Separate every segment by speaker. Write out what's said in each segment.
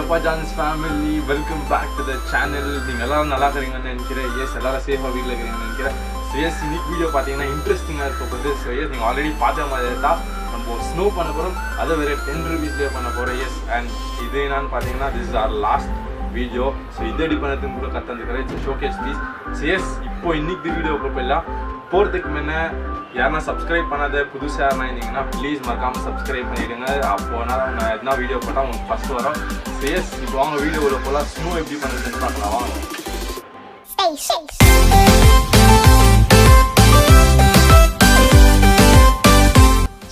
Speaker 1: Appa John's family, welcome back to the channel. நீங்க எல்லாரும் நல்லா இருக்கீங்கன்னு நினைக்கிறேன். எஸ் எல்லாரும் சேஃபா வீட்ல இருக்கீங்கன்னு நினைக்கிறேன். சோ எஸ் இன்னைக்கு வீடியோ பாத்தீங்கன்னா இன்ட்ரஸ்டிங்கா இருக்க போகுது. சோ எஸ் நீங்க ஆல்ரெடி பார்த்த மாதிரி தான் நம்ம ஸ்னோ பண்ண போறோம். அதை வேற 10 rupeesலயே பண்ண போறோம். எஸ் அண்ட் இது என்னன்னு பாத்தீங்கன்னா this is our last video. So இதை எடி பண்ணதுக்கு கூட கத்தந்துக்கிறேன். It's showcase please. So yes இப்போ இன்னைக்கு வீடியோக்கு போயிடலாம். போறதுக்கு முன்ன யாரா சப்ஸ்கிரைப் பண்ணாத புதுசா யாரா இருந்தீங்கன்னா ப்ளீஸ் மறக்காம சப்ஸ்கிரைப் பண்ணிடுங்க. அப்போனா நான் எதனா வீடியோ போட்டால் உங்களுக்கு ஃபர்ஸ்ட் வரும். எஸ் இப்போ வாங்க வீடியோவில் போகலாம். ஸ்னோ எப்படி பண்ணுறதுன்னு பார்க்கலாம் வாங்க.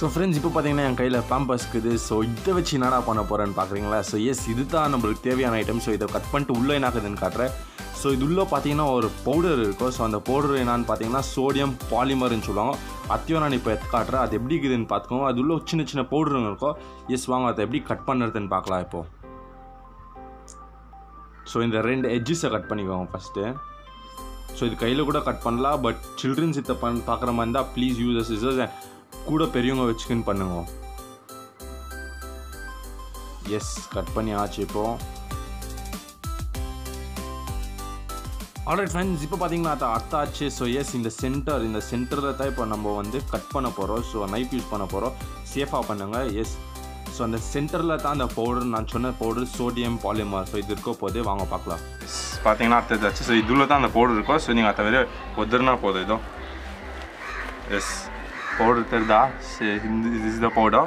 Speaker 1: ஸோ ஃப்ரெண்ட்ஸ் இப்போ பார்த்தீங்கன்னா என் கையில் பேம்பர்ஸ் இருக்குது. ஸோ இதை வச்சு என்னடா பண்ண போகிறேன்னு பார்க்குறீங்களா? ஸோ எஸ் இது தான் நம்மளுக்கு தேவையான ஐட்டம். ஸோ இதை கட் பண்ணிட்டு உள்ளே என்ன ஆகுதுன்னு காட்டுறேன். ஸோ இது உள்ளே பார்த்தீங்கன்னா ஒரு பவுடர் இருக்கும். ஸோ அந்த பவுடர் என்னான்னு பார்த்தீங்கன்னா சோடியம் பாலிமர்னு சொல்லுவாங்க. அதையும் நான் இப்போ எடுத்து காட்டுறேன். அது எப்படி இருக்குதுன்னு பார்த்துக்கோங்க. அது உள்ள சின்ன சின்ன பவுடருங்க இருக்கும். எஸ் வாங்க அதை எப்படி கட் பண்ணுறதுன்னு பார்க்கலாம் இப்போது. ஸோ இந்த 2 எட்ஜஸை கட் பண்ணிக்கோங்க ஃபஸ்ட்டு. ஸோ இது கையில் கூட கட் பண்ணலாம். பட் சில்ட்ரன்ஸ் இதை பார்க்குற மாதிரி இருந்தால் ப்ளீஸ் யூஸ் சிசர்ஸ் கூட பெரியவங்க வச்சுக்கின்னு பண்ணுங்க. எஸ் கட் பண்ணி ஆச்சு இப்போது. ஆல்ரைட் ஃப்ரெண்ட்ஸ் இப்போ பார்த்தீங்கன்னா அது அர்த்தாச்சு. ஸோ எஸ் இந்த சென்டரில் தான் இப்போ நம்ம வந்து கட் பண்ண போகிறோம். ஸோ நைஃப் யூஸ் பண்ண போகிறோம். சேஃபாக பண்ணுங்க. எஸ் ஸோ அந்த சென்டரில் தான் அந்த பவுடர் நான் சொன்ன பவுடர் சோடியம் பாலிமர். ஸோ இது இருக்க போதே வாங்க பார்க்கலாம். பார்த்தீங்கன்னா அர்த்தாச்சு. ஸோ இதில் தான் அந்த பவுடர் இருக்கும். ஸோ நீங்கள் அதை தவிர ஒதுனா போதும் இதோ. எஸ் பவுடர் தெரிதா? this is the powder.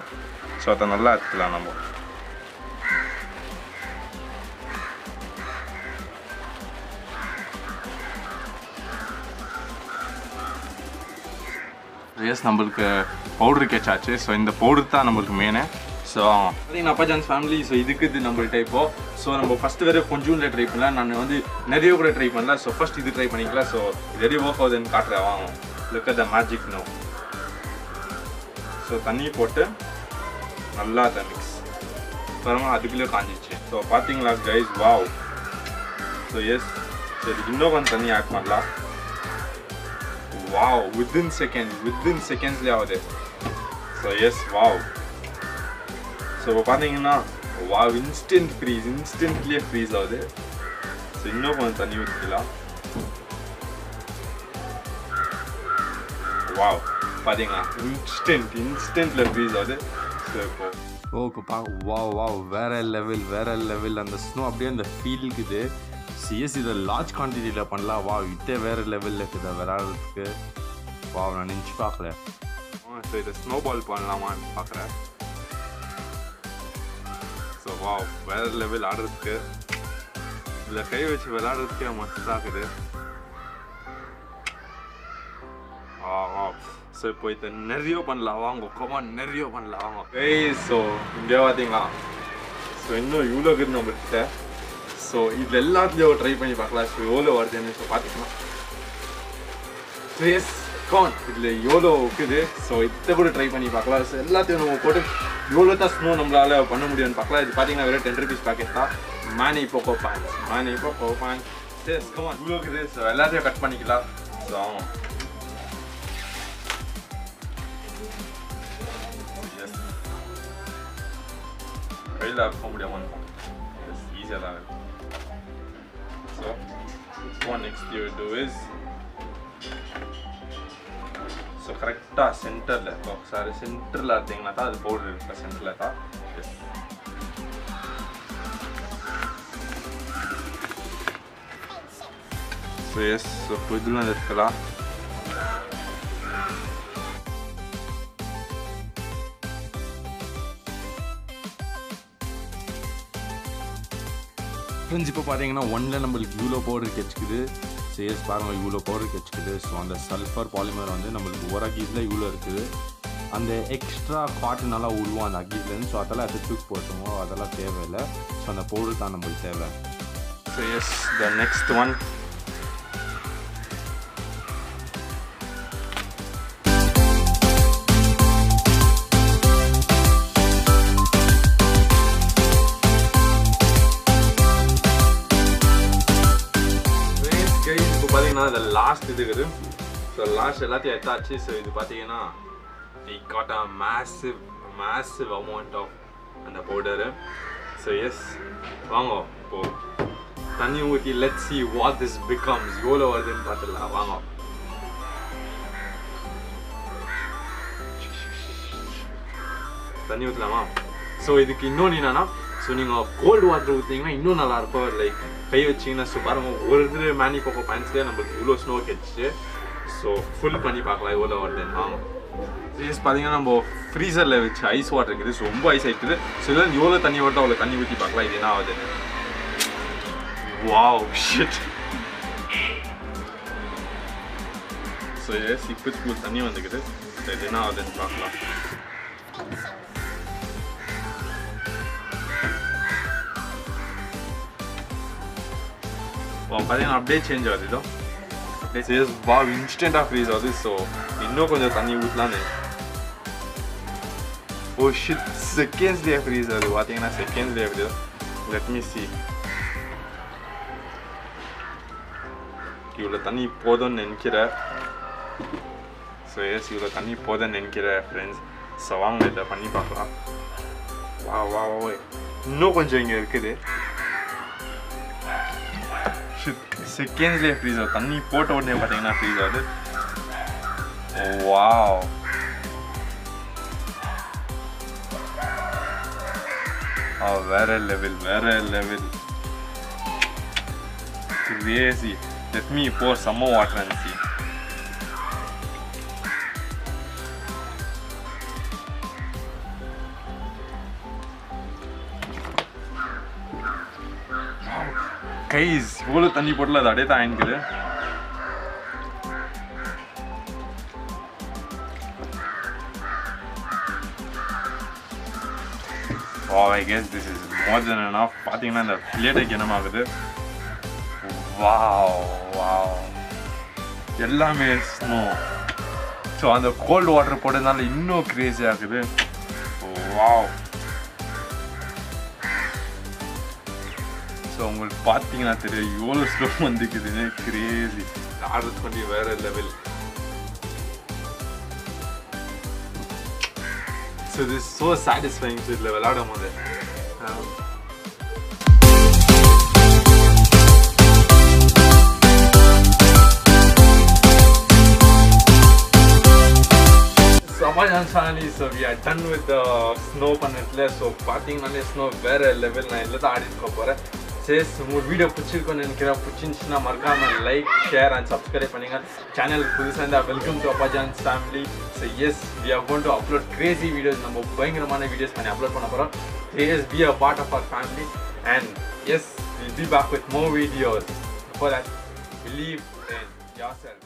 Speaker 1: So அதை நல்லா எடுத்துக்கலாம் நம்ம. எஸ் நம்மளுக்கு பவுடர் கேச்சாச்சு. ஸோ இந்த பவுடர் தான் நம்மளுக்கு மெயினு. ஸோ பார்த்தீங்கன்னா அப்பா ஜான்ஸ் ஃபேமிலி. ஸோ இதுக்கு இது நம்மள்கிட்ட இப்போ. ஸோ நம்ம ஃபஸ்ட்டு வேறு கொஞ்சோண்டு ட்ரை பண்ணலாம். நான் வந்து நிறைய கூட ட்ரை பண்ணல. ஸோ ஃபஸ்ட் இது ட்ரை பண்ணிக்கலாம். ஸோ இது எப்படி ஒர்க் ஆகுதுன்னு காட்டுறேன் வாங்க. Look at the magic no. So தண்ணி போட்டு நல்லா அதை மிக்ஸ் பாருங்க. அதுக்குள்ளே காஞ்சிச்சு. ஸோ பார்த்தீங்களா கைஸ்? வாவ். ஸோ எஸ் சரி இன்னும் கொஞ்சம் தண்ணி ஆட் பண்ணலாம். வாவ் வித்தின் செகண்ட்ஸ்லேயே ஆகுது. So yes wow. ஸோ இப்போ பார்த்தீங்கன்னா வாவ் இன்ஸ்டன்ட்லேயே ஃப்ரீஸ் ஆகுது. ஸோ இன்னும் கொஞ்சம் தண்ணி ஊற்றிக்கலாம். வாவ் பார்த்தீங்களா இன்ஸ்டன்ட்டில் ஃப்ரீஸ் ஆகுது. ஸோ இப்போ வாவ் வேற லெவல் அந்த ஸ்னோ அப்படியே அந்த ஃபீல் இருக்குது. சிஎஸ் இதை லார்ஜ் குவான்டிட்டியில் பண்ணலாம். வாவ் இதே வேறு லெவலில் இருக்குது விளையாடுறதுக்கு. வாவ் நான் நினச்சி பார்க்கல. ஸோ இதை ஸ்னோ பால் பண்ணலாமான்னு பார்க்குறேன். ஸோ வாவ் வேறு லெவல் ஆடுறதுக்கு இதில் கை வச்சு விளையாடுறதுக்கே மஸ்தாக இருக்குது. வாவ். ஸோ இப்போ இதை நிறைய பண்ணலாம் வாங்க. கமான் நிறைய பண்ணலாம் வாங்க. ஸோ இங்கே பார்த்தீங்களா? ஸோ இன்னும் இவ்வளோ இருக்குது நம்மகிட்ட. ஸோ இது எல்லாத்துலேயும் ட்ரை பண்ணி பார்க்கலாம். ஸோ எவ்வளோ வருதுன்னு ஸோ பார்த்துக்கலாம். ஸோ எஸ் கான் இதில் எவ்வளோ இருக்குது. ஸோ இதை கூட ட்ரை பண்ணி பார்க்கலாம். ஸோ எல்லாத்தையும் நம்ம போட்டு எவ்வளோ தான் ஸ்னோ நம்மளால் பண்ண முடியும்னு பார்க்கலாம். இது பார்த்தீங்கன்னா வெறும் 10 rupees பேக்கெட் தான். மேனி போக்கோ பேன். எஸ் கமான் இவ்வளோ இருக்குது. ஸோ எல்லாத்தையும் கட் பண்ணிக்கலாம். ஸோ கையில் இருக்க முடியாமல் ஈஸியாக தான் இருக்கும். So what next you do is so கரெக்டாக சென்டரில் எடுத்தீங்கன்னா தான் அது பவுடர் இருக்க சென்டரில் தான். எஸ் ஸோ எஸ் ஸோ இதெல்லாம் இருக்கலாம். ஃப்ரெண்ட்ஸ் இப்போ பார்த்தீங்கன்னா ஒன்ல நம்மளுக்கு இவ்வளோ பவுடர் கெச்சுக்குது. சேஸ் பாருங்கள் இவ்வளோ பவுடர் கெச்சுக்குது. ஸோ அந்த சல்ஃபர் பாலிமர் வந்து நம்மளுக்கு ஒரு அகீஸில் இவ்வளோ இருக்குது. அந்த எக்ஸ்ட்ரா காட்டுனால உருவோம் அந்த அகீஸ்லேருந்து. ஸோ அதெல்லாம் அதை தூக்கி போட்டுருவோம். அதெல்லாம் தேவையில்லை. ஸோ அந்த பவுடர் தான் நம்மளுக்கு தேவை. So yes the next one. பார்த்தீங்கன்னா the last இது இருக்குது. ஸோ லாஸ்ட் எல்லாத்தையும் எடுத்தாச்சு. ஸோ இது பார்த்தீங்கன்னா we got a massive amount of அந்த பவுடரு. So yes, வாங்க இப்போ தண்ணி ஊத்தி let's see what this becomes. எவ்வளோ வருதுன்னு பார்த்துடலாம் வாங்க. தண்ணி ஊற்றலாமா? ஸோ இதுக்கு இன்னொன்று என்னன்னா, ஸோ நீங்கள் கோல்டு வாட்டர் ஊற்றிங்கன்னா இன்னும் நல்லாயிருக்கும். லைக் கை வச்சிங்கன்னா பாருங்க ஒரு இது மேனி போக்கோ பேண்ட்ஸ்லேயே நம்மளுக்கு இவ்வளோ ஸ்னோ கிடச்சிச்சு. ஸோ ஃபுல் பண்ணி பார்க்கலாம் எவ்வளோ வருதுன்னு வாங்க. ஸோ பார்த்தீங்கன்னா நம்ம ஃப்ரீசரில் வச்சு ஐஸ் வாட்டர் இருக்குது. ஸோ ரொம்ப ஐஸ் ஆகிடுது. ஸோ இதில் எவ்வளோ தண்ணி வருதோ அவ்வளோ தண்ணி ஊற்றி பார்க்கலாம் இது என்ன ஆகுதுன்னு. Wow shit. ஸோ எஸ் இப்போ ஸ்கூல் தண்ணி வந்துக்குது. ஸோ இது என்ன ஆகுதுன்னு பார்க்கலாம். பார்த்தீங்கன்னா அப்படியே சேஞ்ச் ஆகுது. இதோ அப்படியே வாவ் இன்ஸ்டண்ட்டாக ஃப்ரீஸ் ஆகுது. ஸோ இன்னும் கொஞ்சம் தண்ணி ஊற்றலான்னு. ஓ ஷிட், செகண்ட்ஸ்லேயே ஃப்ரீஸ் ஆகுது. பார்த்தீங்கன்னா செகண்ட்ஸ்லேயே ஆகுது. Let me see. இவ்வளோ தண்ணி போதும்னு நினைக்கிறேன். ஸோ எஸ் இவ்வளோ தண்ணி போதும்னு நினைக்கிறேன் ஃப்ரெண்ட்ஸ். ஸோ வாங்க இதை பண்ணி பார்க்கலாம். வா வா வா இன்னும் கொஞ்சம் இங்கே இருக்குது. செகண்ட்ஸ்லேயே ஃப்ரீஸ் ஆகுது. தண்ணி போட்ட உடனே பார்த்தீங்கன்னா ஃப்ரீஸ் ஆகுது. வாவ் வேற லெவல் வேற level crazy. Let me pour some more water and see. Guys, இவ்வளோ தண்ணி போட்டல அது அப்படியே தான் ஆயிடுக்குது. Wow, I guess this is more than enough. பார்த்தீங்கன்னா இந்த பிளேட்டுக்கு என்னமாகுது. வாவ் வாவ் எல்லாமே ஸ்னோ. ஸோ அந்த கோல்டு வாட்டர் போட்டதுனால இன்னும் கிரேஸி ஆகுது. வாவ். ஸோ உங்களுக்கு பார்த்தீங்கன்னா தெரியும் எவ்வளோ ஸ்லோ வந்துக்குதுன்னு. கிரேஸி ஆடுறது பண்ணி வேற level. So this is so satisfying. So இதில் விளையாடும் போது finally, so we are done with the snow பண்ணதுல. ஸோ பார்த்தீங்கன்னாலே ஸ்னோ வேற லெவல். நான் இதில் தான் ஆடிட்டு போகிறேன். சரி, உங்களுக்கு வீடியோ பிடிச்சிருக்கோன்னு நினைக்கிறேன். பிடிச்சிருந்துச்சுன்னா மறக்காம லைக் ஷேர் அண்ட் சப்ஸ்கிரைப் பண்ணுங்க. சேனலுக்கு புதுசாக இருந்தால் welcome to Appajan's family. So yes we are going to upload crazy videos. நம்ம பயங்கரமான வீடியோஸ் பண்ணி அப்லோட் பண்ண போகிறோம். Yes be a part of our family and yes will be back with more videos. Before that, believe in yourself.